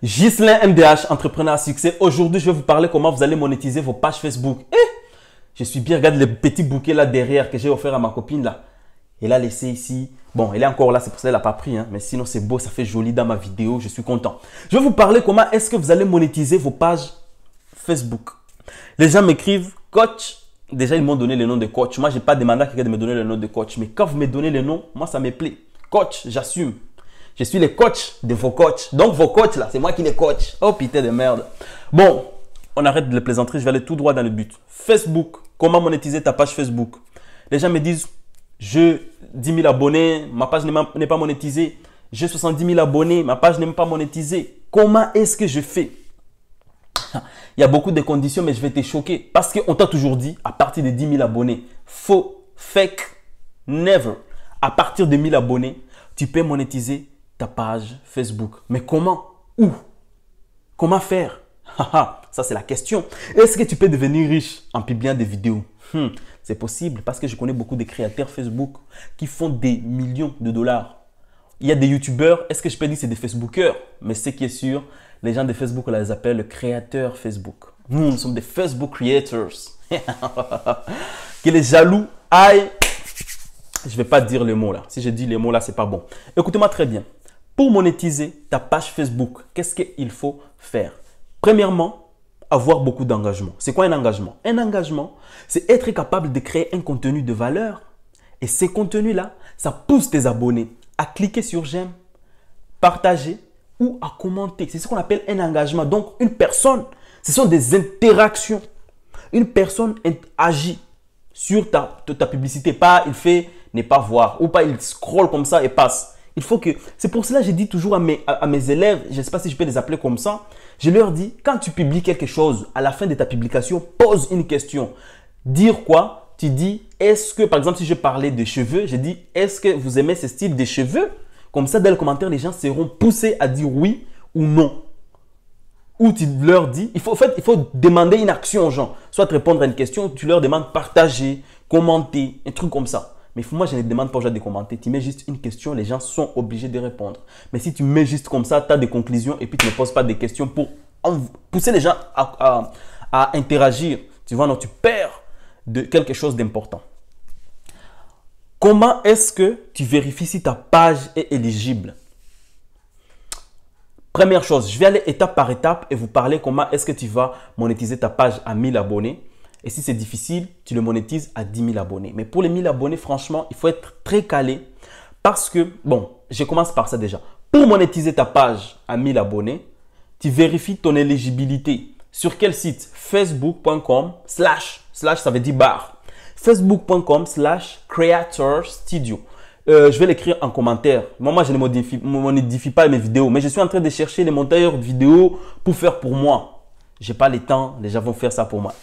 Ghislain MDH, entrepreneur à succès. Aujourd'hui, je vais vous parler comment vous allez monétiser vos pages Facebook. Je suis bien, regarde les petits bouquets là derrière que j'ai offert à ma copine là. Elle a laissé ici. Bon, elle est encore là, c'est pour ça qu'elle n'a pas pris. Mais sinon, c'est beau, ça fait joli dans ma vidéo. Je suis content. Je vais vous parler comment est-ce que vous allez monétiser vos pages Facebook. Les gens m'écrivent, coach. Déjà, ils m'ont donné le nom de coach. Moi, je n'ai pas demandé à quelqu'un de me donner le nom de coach. Mais quand vous me donnez le nom, moi, ça me plaît. Coach, j'assume. Je suis le coach de vos coachs. Donc, vos coachs, là, c'est moi qui les coach. Oh, putain de merde. Bon, on arrête de les plaisanteries. Je vais aller tout droit dans le but. Facebook. Comment monétiser ta page Facebook? Les gens me disent, j'ai 10 000 abonnés, ma page n'est pas monétisée. J'ai 70 000 abonnés, ma page n'est pas monétisée. Comment est-ce que je fais? Il y a beaucoup de conditions, mais je vais te choquer. Parce qu'on t'a toujours dit, à partir de 10 000 abonnés, faux, fake, never. À partir de 1000 abonnés, tu peux monétiser ta page Facebook. Mais comment? Où? Comment faire? Ça, c'est la question. Est-ce que tu peux devenir riche en publiant des vidéos? C'est possible parce que je connais beaucoup de créateurs Facebook qui font des millions de dollars. Il y a des youtubeurs, est-ce que je peux dire que c'est des Facebookers? Mais ce qui est sûr, les gens de Facebook, on les appelle le créateur Facebook. Nous sommes des Facebook creators. Que les jaloux aillent. Je ne vais pas dire les mots là. Si je dis les mots là, c'est pas bon. Écoutez-moi très bien. Pour monétiser ta page Facebook, qu'est-ce qu'il faut faire? Premièrement, avoir beaucoup d'engagement. C'est quoi un engagement? Un engagement, c'est être capable de créer un contenu de valeur. Et ces contenus-là, ça pousse tes abonnés à cliquer sur j'aime, partager ou à commenter. C'est ce qu'on appelle un engagement. Donc, une personne, ce sont des interactions. Une personne agit sur ta publicité. Pas il fait ne pas voir ou pas il scrolle comme ça et passe. Il faut que, c'est pour cela que je dis toujours à mes élèves, je ne sais pas si je peux les appeler comme ça, je leur dis, quand tu publies quelque chose, à la fin de ta publication, pose une question. Dire quoi? Tu dis, est-ce que, par exemple, si je parlais de cheveux, je dis, est-ce que vous aimez ce style de cheveux? Comme ça, dans les commentaires, les gens seront poussés à dire oui ou non. Ou tu leur dis, en fait, il faut demander une action aux gens. Soit te répondre à une question, tu leur demandes partager, commenter, un truc comme ça. Mais moi, je ne demande pas aux gens de commenter. Tu mets juste une question, les gens sont obligés de répondre. Mais si tu mets juste comme ça, tu as des conclusions et puis tu ne poses pas des questions pour pousser les gens à interagir. Tu vois, non, tu perds de quelque chose d'important. Comment est-ce que tu vérifies si ta page est éligible? Première chose, je vais aller étape par étape et vous parler comment est-ce que tu vas monétiser ta page à 1000 abonnés. Et si c'est difficile, tu le monétises à 10 000 abonnés. Mais pour les 1000 abonnés, franchement, il faut être très calé. Parce que, bon, je commence par ça déjà. Pour monétiser ta page à 1000 abonnés, tu vérifies ton éligibilité. Sur quel site? Facebook.com/ ça veut dire barre. Facebook.com/creator studio. Je vais l'écrire en commentaire. Moi, je ne modifie pas mes vidéos. Mais je suis en train de chercher les monteurs vidéo pour faire pour moi. Je n'ai pas le temps. Les gens vont faire ça pour moi.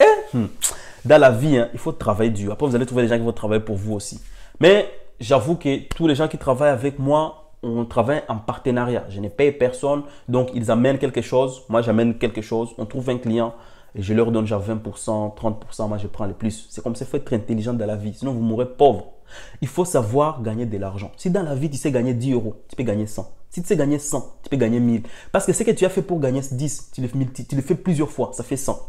Dans la vie, il faut travailler dur. Après, vous allez trouver des gens qui vont travailler pour vous aussi. Mais j'avoue que tous les gens qui travaillent avec moi, on travaille en partenariat. Je ne paye personne. Donc, ils amènent quelque chose. Moi, j'amène quelque chose. On trouve un client et je leur donne genre 20%, 30%. Moi, je prends le plus. C'est comme ça, il faut être intelligent dans la vie. Sinon, vous mourrez pauvre. Il faut savoir gagner de l'argent. Si dans la vie, tu sais gagner 10 euros, tu peux gagner 100. Si tu sais gagner 100, tu peux gagner 1000. Parce que ce que tu as fait pour gagner 10, tu le fais plusieurs fois. Ça fait 100.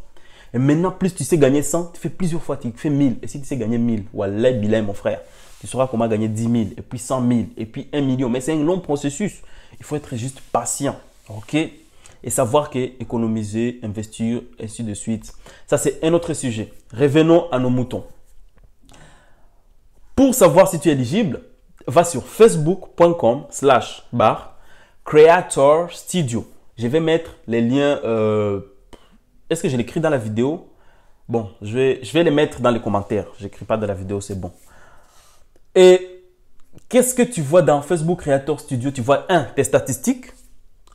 Et maintenant, plus tu sais gagner 100, tu fais plusieurs fois, tu fais 1000. Et si tu sais gagner 1000, wallah bilay mon frère, tu sauras comment gagner 10 000, et puis 100 000, et puis 1 million. Mais c'est un long processus. Il faut être juste patient. OK? Et savoir qu'économiser, investir, ainsi de suite. Ça, c'est un autre sujet. Revenons à nos moutons. Pour savoir si tu es éligible, va sur facebook.com/creator studio. Je vais mettre les liens. Est-ce que je l'écris dans la vidéo? Bon, je vais les mettre dans les commentaires. Je n'écris pas dans la vidéo, c'est bon. Et qu'est-ce que tu vois dans Facebook Creator Studio? Tu vois, tes statistiques,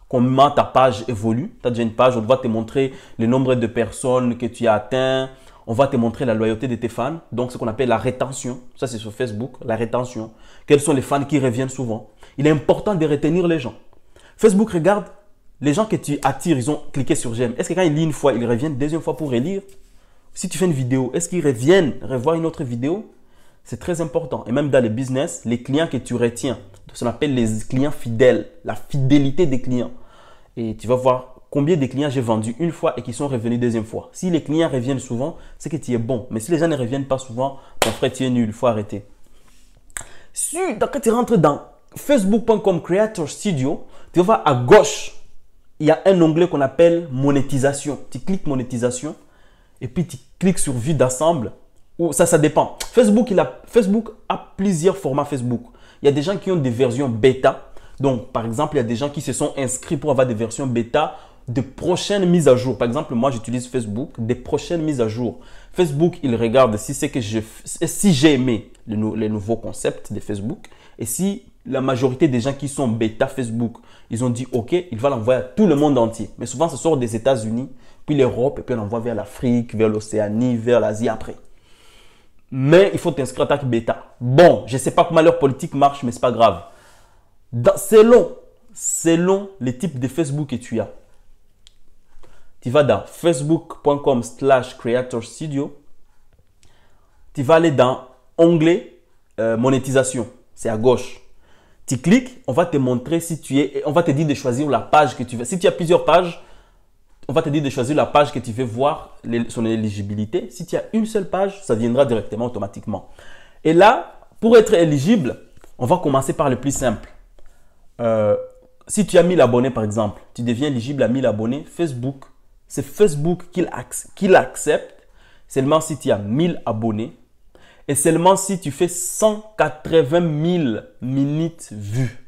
comment ta page évolue. Tu as déjà une page, on va te montrer le nombre de personnes que tu as atteint. On va te montrer la loyauté de tes fans. Donc, ce qu'on appelle la rétention. Ça, c'est sur Facebook, la rétention. Quels sont les fans qui reviennent souvent? Il est important de retenir les gens. Facebook regarde les gens que tu attires, ils ont cliqué sur j'aime. Est-ce que quand ils lisent une fois, ils reviennent une deuxième fois pour relire? Si tu fais une vidéo, est-ce qu'ils reviennent revoir une autre vidéo? C'est très important. Et même dans le business, les clients que tu retiens, ce qu'on appelle les clients fidèles, la fidélité des clients. et tu vas voir combien de clients j'ai vendus une fois et qui sont revenus deuxième fois. Si les clients reviennent souvent, c'est que tu es bon. Mais si les gens ne reviennent pas souvent, mon frère, tu es nul, il faut arrêter. Quand tu rentres dans facebook.com Creator Studio, tu vas voir à gauche, il y a un onglet qu'on appelle monétisation. Tu cliques monétisation et puis tu cliques sur vue d'ensemble. Ça dépend. Facebook a plusieurs formats Facebook. Il y a des gens qui ont des versions bêta. Donc, par exemple, il y a des gens qui se sont inscrits pour avoir des versions bêta de prochaines mises à jour. Par exemple, moi, j'utilise Facebook, des prochaines mises à jour. Facebook, il regarde si j'ai aimé les nouveaux concepts de Facebook et si la majorité des gens qui sont bêta Facebook, ils ont dit OK, il va l'envoyer à tout le monde entier. Mais souvent, ça sort des États-Unis, puis l'Europe, et puis on envoie vers l'Afrique, vers l'Océanie, vers l'Asie après. Mais il faut t'inscrire à ta bêta. Bon, je ne sais pas comment leur politique marche, mais ce n'est pas grave. Selon les types de Facebook que tu as, tu vas dans facebook.com/creator studio. Tu vas aller dans onglet monétisation. C'est à gauche. Tu cliques, on va te montrer on va te dire de choisir la page que tu veux. Si tu as plusieurs pages, on va te dire de choisir la page que tu veux voir son éligibilité. Si tu as une seule page, ça viendra directement automatiquement. Et là, pour être éligible, on va commencer par le plus simple. Si tu as 1000 abonnés par exemple, tu deviens éligible à 1000 abonnés. Facebook, c'est Facebook qui l'accepte seulement si tu as 1000 abonnés et seulement si tu fais 180 000 minutes vues.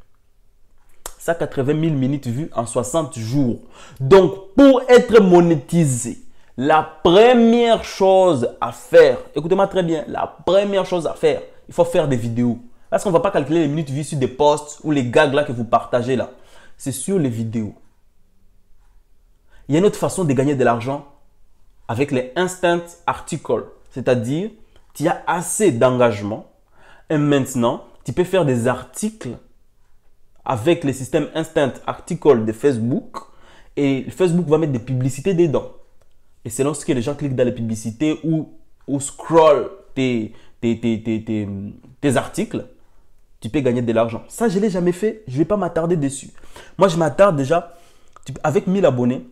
180 000 minutes vues en 60 jours. Donc, pour être monétisé, la première chose à faire, écoutez-moi très bien, la première chose à faire, il faut faire des vidéos. Parce qu'on ne va pas calculer les minutes vues sur des posts ou les gags là que vous partagez là. C'est sur les vidéos. Il y a une autre façon de gagner de l'argent avec les instant articles. C'est-à-dire, tu as assez d'engagement et maintenant, tu peux faire des articles avec le système instant article de Facebook et Facebook va mettre des publicités dedans. Et selon ce que les gens cliquent dans les publicités ou scroll tes articles, tu peux gagner de l'argent. Ça, je ne l'ai jamais fait. Je ne vais pas m'attarder dessus. Moi, je m'attarde déjà avec 1000 abonnés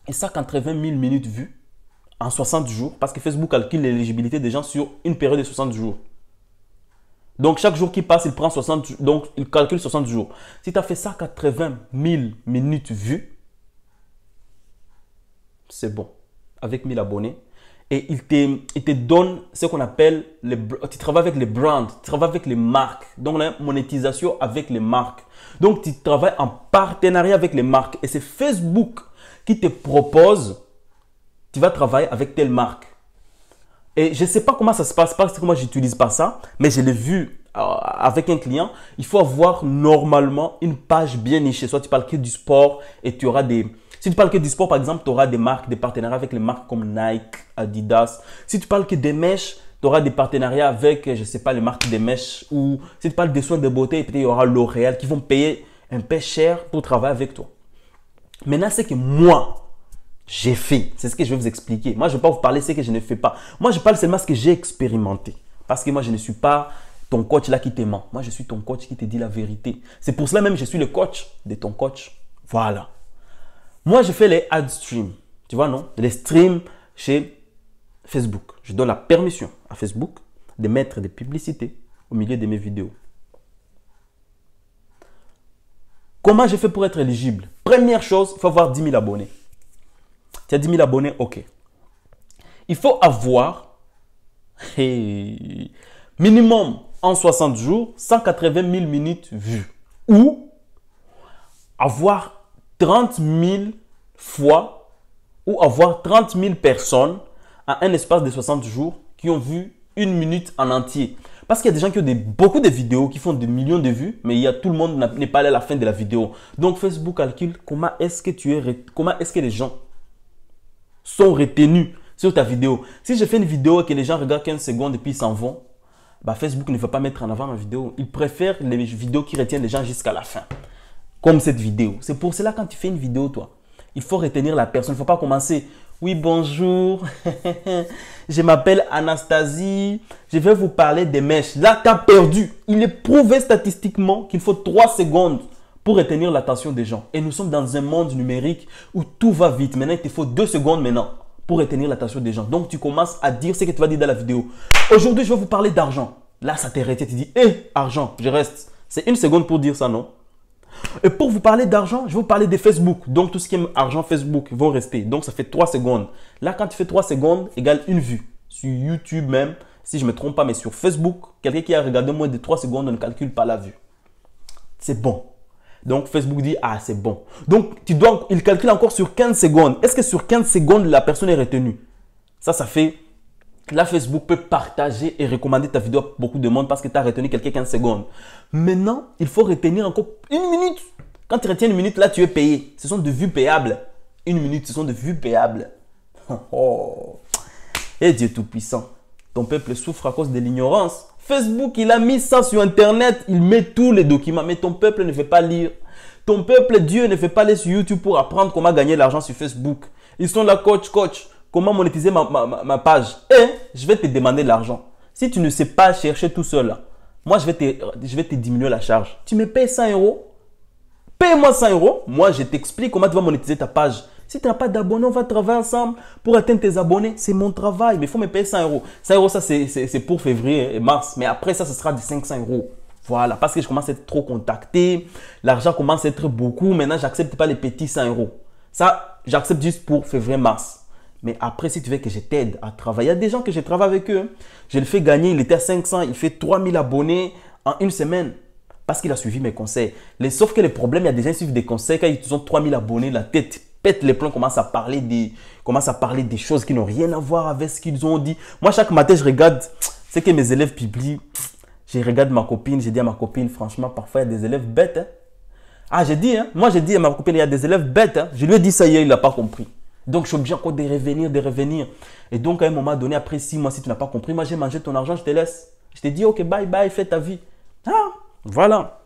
et 180 000 minutes vues en 60 jours parce que Facebook calcule l'éligibilité des gens sur une période de 60 jours. Donc, chaque jour qui passe, il prend 60, donc il calcule 60 jours. Si tu as fait 180 000 minutes vues, c'est bon. Avec 1000 abonnés. Et il te donne ce qu'on appelle, tu travailles avec les brands, tu travailles avec les marques. Donc, la monétisation avec les marques. Donc, tu travailles en partenariat avec les marques. Et c'est Facebook qui te propose, tu vas travailler avec telle marque. Et je ne sais pas comment ça se passe parce que moi, je n'utilise pas ça. Mais je l'ai vu avec un client. Il faut avoir normalement une page bien nichée. Soit tu parles que du sport et tu auras des... Si tu parles que du sport, par exemple, tu auras des marques, des partenariats avec les marques comme Nike, Adidas. Si tu parles que des mèches, tu auras des partenariats avec, je ne sais pas, les marques des mèches. Ou si tu parles des soins de beauté, peut-être il y aura L'Oréal qui vont payer un peu cher pour travailler avec toi. Maintenant, c'est que moi, j'ai fait. C'est ce que je vais vous expliquer. Moi, je ne vais pas vous parler de ce que je ne fais pas. Moi, je parle seulement de ce que j'ai expérimenté. Parce que moi, je ne suis pas ton coach là qui te ment. Moi, je suis ton coach qui te dit la vérité. C'est pour cela même que je suis le coach de ton coach. Voilà. Moi, je fais les ad streams. Tu vois, non? Les streams chez Facebook. Je donne la permission à Facebook de mettre des publicités au milieu de mes vidéos. Comment je fais pour être éligible? Première chose, il faut avoir 10 000 abonnés. Tu as 10 000 abonnés, ok. Il faut avoir minimum en 60 jours 180 000 minutes vues. Ou avoir 30 000 fois ou avoir 30 000 personnes en un espace de 60 jours qui ont vu une minute en entier. Parce qu'il y a des gens qui ont beaucoup de vidéos qui font des millions de vues, mais tout le monde n'est pas allé à la fin de la vidéo. Donc Facebook calcule comment est-ce que les gens sont retenus sur ta vidéo. Si je fais une vidéo et que les gens regardent 15 secondes et puis ils s'en vont, bah Facebook ne va pas mettre en avant ma vidéo. Il préfère les vidéos qui retiennent les gens jusqu'à la fin. Comme cette vidéo. C'est pour cela quand tu fais une vidéo, toi, il faut retenir la personne. Il ne faut pas commencer. Oui, bonjour. Je m'appelle Anastasie. Je vais vous parler des mèches. Là, tu as perdu. Il est prouvé statistiquement qu'il faut 3 secondes pour retenir l'attention des gens. Et nous sommes dans un monde numérique où tout va vite. Maintenant, il te faut 2 secondes maintenant pour retenir l'attention des gens. Donc, tu commences à dire ce que tu vas dire dans la vidéo. Aujourd'hui, je vais vous parler d'argent. Là, ça t'est arrêté. Tu dis, hé, argent, je reste. C'est 1 seconde pour dire ça, non? Et pour vous parler d'argent, je vais vous parler de Facebook. Donc, tout ce qui est argent Facebook vont rester. Donc, ça fait 3 secondes. Là, quand tu fais 3 secondes, égale 1 vue. Sur YouTube même, si je ne me trompe pas, mais sur Facebook, quelqu'un qui a regardé moins de 3 secondes, on ne calcule pas la vue. C'est bon. Donc, Facebook dit, ah, c'est bon. Donc, il calcule encore sur 15 secondes. Est-ce que sur 15 secondes, la personne est retenue? Ça fait... Là, Facebook peut partager et recommander ta vidéo à beaucoup de monde parce que tu as retenu quelqu'un 15 secondes. Maintenant, il faut retenir encore 1 minute. Quand tu retiens 1 minute, là, tu es payé. Ce sont des vues payables. 1 minute, ce sont des vues payables. Oh. Et Dieu Tout-Puissant, ton peuple souffre à cause de l'ignorance. Facebook, il a mis ça sur Internet. Il met tous les documents. Mais ton peuple ne veut pas lire. Ton peuple, Dieu, ne veut pas aller sur YouTube pour apprendre comment gagner de l'argent sur Facebook. Ils sont là, coach. Comment monétiser ma page? Et je vais te demander de l'argent. Si tu ne sais pas chercher tout seul, là, moi, je vais te diminuer la charge. Tu me payes 100 €. Paye-moi 100 €. Moi, je t'explique comment tu vas monétiser ta page. Si tu n'as pas d'abonnés, on va travailler ensemble pour atteindre tes abonnés. C'est mon travail, mais il faut me payer 100 €. 100 €, ça, c'est pour février et mars. Mais après ça, ce sera de 500 €. Voilà, parce que je commence à être trop contacté. L'argent commence à être beaucoup. Maintenant, je n'accepte pas les petits 100 €. Ça, j'accepte juste pour février-mars. Mais après, si tu veux que je t'aide à travailler, il y a des gens que je travaille avec eux. Je le fais gagner, il était à 500, il fait 3000 abonnés en 1 semaine. Parce qu'il a suivi mes conseils. Sauf que le problème, il y a des gens qui suivent des conseils. Quand ils ont 3000 abonnés, la tête pète les plombs, commence à parler des choses qui n'ont rien à voir avec ce qu'ils ont dit. Moi, chaque matin, je regarde ce que mes élèves publient. Je regarde ma copine, j'ai dit à ma copine, franchement, parfois, il y a des élèves bêtes. Hein. Ah, j'ai dit, hein. Moi, j'ai dit à ma copine, il y a des élèves bêtes. Hein. Je lui ai dit ça hier, il n'a pas compris. Donc, je suis obligé encore de revenir. Et donc, à un moment donné, après 6 mois, si tu n'as pas compris, moi, j'ai mangé ton argent, je te laisse. Je t'ai dit, ok, bye bye, fais ta vie. Ah, voilà.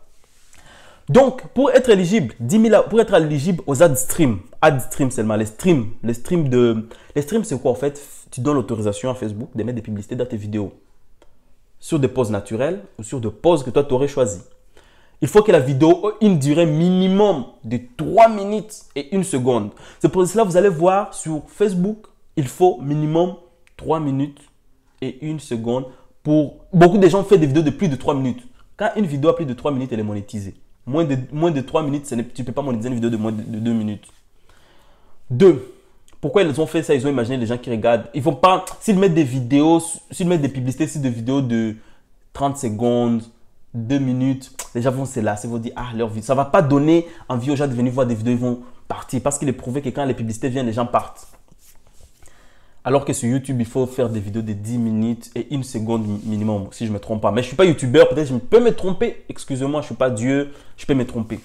Donc, pour être éligible, pour être éligible aux ad streams seulement, les streams, c'est quoi en fait? Tu donnes l'autorisation à Facebook de mettre des publicités dans tes vidéos sur des poses naturelles ou sur des poses que toi, tu aurais choisies. Il faut que la vidéo ait une durée minimum de 3 minutes et 1 seconde. C'est pour cela que vous allez voir sur Facebook, il faut minimum 3 minutes et 1 seconde. Beaucoup de gens font des vidéos de plus de 3 minutes. Quand une vidéo a plus de 3 minutes, elle est monétisée. Moins de 3 minutes, tu ne peux pas monétiser une vidéo de moins de 2 minutes. 2. Pourquoi ils ont fait ça? Ils ont imaginé les gens qui regardent. Ils vont pas, s'ils mettent des vidéos, s'ils mettent des publicités sur des vidéos de 30 secondes, 2 minutes, les gens vont se lasser, ils vont dire, ah, leur vie. Ça ne va pas donner envie aux gens de venir voir des vidéos, ils vont partir. Parce qu'il est prouvé que quand les publicités viennent, les gens partent. Alors que sur YouTube, il faut faire des vidéos de 10 minutes et 1 seconde minimum, si je ne me trompe pas. Mais je ne suis pas youtubeur, peut-être je peux me tromper. Excusez-moi, je ne suis pas Dieu, je peux me tromper.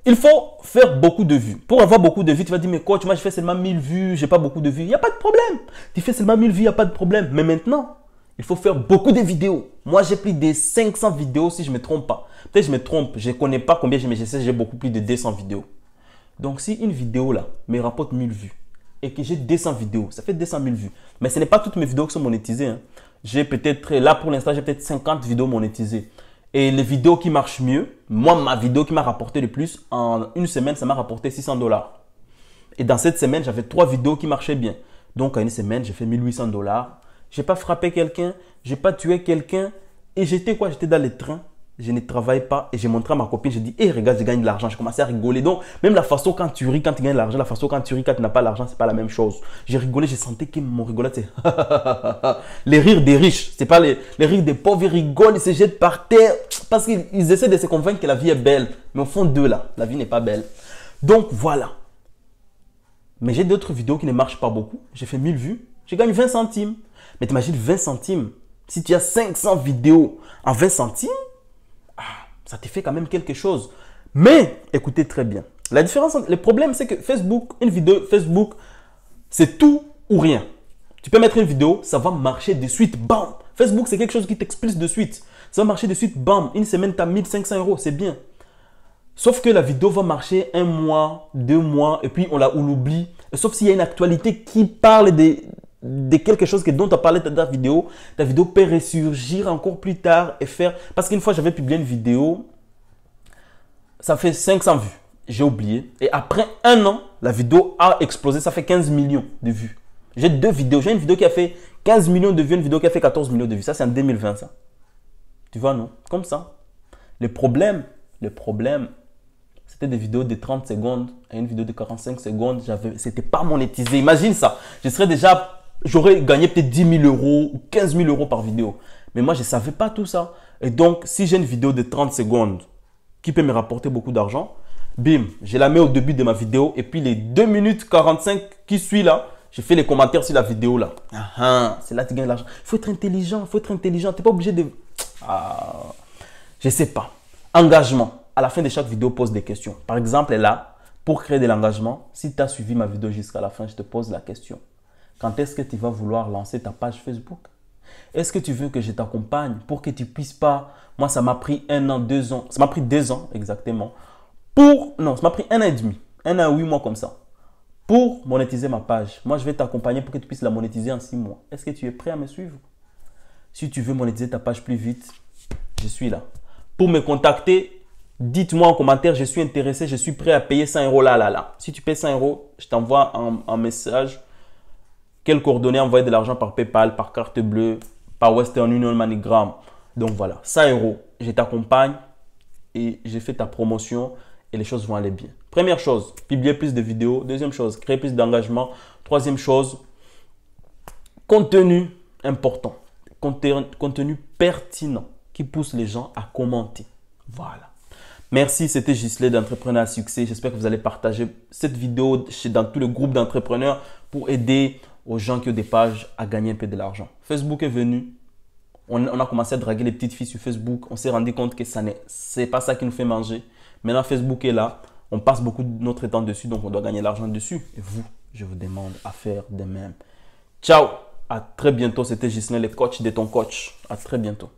Il faut faire beaucoup de vues. Pour avoir beaucoup de vues, tu vas dire, mais coach, moi je fais seulement 1000 vues, je n'ai pas beaucoup de vues. Il n'y a pas de problème. Tu fais seulement 1000 vues, il n'y a pas de problème. Mais maintenant, il faut faire beaucoup de vidéos. Moi, j'ai plus de 500 vidéos si je ne me trompe pas. Peut-être que je me trompe, je ne connais pas combien, mais je sais que j'ai beaucoup plus de 200 vidéos. Donc, si une vidéo là me rapporte 1000 vues, et que j'ai 200 vidéos, ça fait 200 000 vues. Mais ce n'est pas toutes mes vidéos qui sont monétisées. Hein. J'ai peut-être, là pour l'instant, j'ai peut-être 50 vidéos monétisées. Et les vidéos qui marchent mieux, moi, ma vidéo qui m'a rapporté le plus, en 1 semaine, ça m'a rapporté 600 $. Et dans cette semaine, j'avais 3 vidéos qui marchaient bien. Donc, en 1 semaine, j'ai fait 1800 $. Je n'ai pas frappé quelqu'un, je n'ai pas tué quelqu'un. Et j'étais quoi? J'étais dans le train. Je ne travaille pas et j'ai montré à ma copine, j'ai dit, hé, regarde, je gagne de l'argent. J'ai commencé à rigoler. Donc, même la façon quand tu ris, quand tu gagnes de l'argent, la façon quand tu ris, quand tu n'as pas l'argent, ce n'est pas la même chose. J'ai rigolé, j'ai senti que mon rigolade, c'est les rires des riches. Ce n'est pas les rires des pauvres, ils rigolent, ils se jettent par terre parce qu'ils essaient de se convaincre que la vie est belle. Mais au fond d'eux, là, la vie n'est pas belle. Donc, voilà. Mais j'ai d'autres vidéos qui ne marchent pas beaucoup. J'ai fait 1000 vues, je gagne 20 centimes. Mais t'imagines 20 centimes. Si tu as 500 vidéos en 20 centimes, ça te fait quand même quelque chose. Mais, écoutez très bien. La différence, le problème, c'est que Facebook, une vidéo Facebook, c'est tout ou rien. Tu peux mettre une vidéo, ça va marcher de suite, bam. Facebook, c'est quelque chose qui t'explique de suite. Ça va marcher de suite, bam. Une semaine, tu as 1500 €, c'est bien. Sauf que la vidéo va marcher 1 mois, 2 mois, et puis on l'oublie. Sauf s'il y a une actualité qui parle de quelque chose dont tu as parlé dans ta vidéo peut ressurgir encore plus tard et faire... Parce qu'une fois, j'avais publié une vidéo ça fait 500 vues. J'ai oublié. Et après un an, la vidéo a explosé. Ça fait 15 millions de vues. J'ai deux vidéos. J'ai une vidéo qui a fait 15 millions de vues, une vidéo qui a fait 14 millions de vues. Ça, c'est en 2020, ça. Tu vois, non? Comme ça. Le problème, c'était des vidéos de 30 secondes et une vidéo de 45 secondes. C'était pas monétisé. Imagine ça. J'aurais gagné peut-être 10 000 euros ou 15 000 euros par vidéo. Mais moi, je ne savais pas tout ça. Et donc, si j'ai une vidéo de 30 secondes qui peut me rapporter beaucoup d'argent, bim, je la mets au début de ma vidéo. Et puis, les 2 minutes 45 qui suivent là, je fais les commentaires sur la vidéo là. C'est là que tu gagnes de l'argent. Il faut être intelligent, il faut être intelligent. Tu n'es pas obligé de... je ne sais pas. Engagement. À la fin de chaque vidéo, pose des questions. Par exemple, là, pour créer de l'engagement, si tu as suivi ma vidéo jusqu'à la fin, je te pose la question. Quand est-ce que tu vas vouloir lancer ta page Facebook? Est-ce que tu veux que je t'accompagne pour que tu puisses pas... Moi, ça m'a pris 1 an, 2 ans. Ça m'a pris 2 ans exactement. Non, ça m'a pris 1 an et demi. 1 an, 8 mois comme ça. Pour monétiser ma page. Moi, je vais t'accompagner pour que tu puisses la monétiser en 6 mois. Est-ce que tu es prêt à me suivre? Si tu veux monétiser ta page plus vite, je suis là. Pour me contacter, dites-moi en commentaire, je suis intéressé, je suis prêt à payer 100 euros là. Si tu payes 100 euros, je t'envoie un message. Quelles coordonnées envoyer de l'argent par PayPal, par carte bleue, par Western Union, MoneyGram. Donc voilà, 100 euros, je t'accompagne et j'ai fait ta promotion et les choses vont aller bien. Première chose, publier plus de vidéos. Deuxième chose, créer plus d'engagement. Troisième chose, contenu important, contenu pertinent qui pousse les gens à commenter. Voilà. Merci, c'était Ghislain d'Entrepreneur à Succès. J'espère que vous allez partager cette vidéo dans tout le groupe d'entrepreneurs pour aider aux gens qui ont des pages à gagner un peu de l'argent. Facebook est venu. On a commencé à draguer les petites filles sur Facebook. On s'est rendu compte que ce n'est pas ça qui nous fait manger. Maintenant, Facebook est là. On passe beaucoup de notre temps dessus, donc on doit gagner l'argent dessus. Et vous, je vous demande à faire de même. Ciao, à très bientôt. C'était Ghislain, le coach de ton coach. À très bientôt.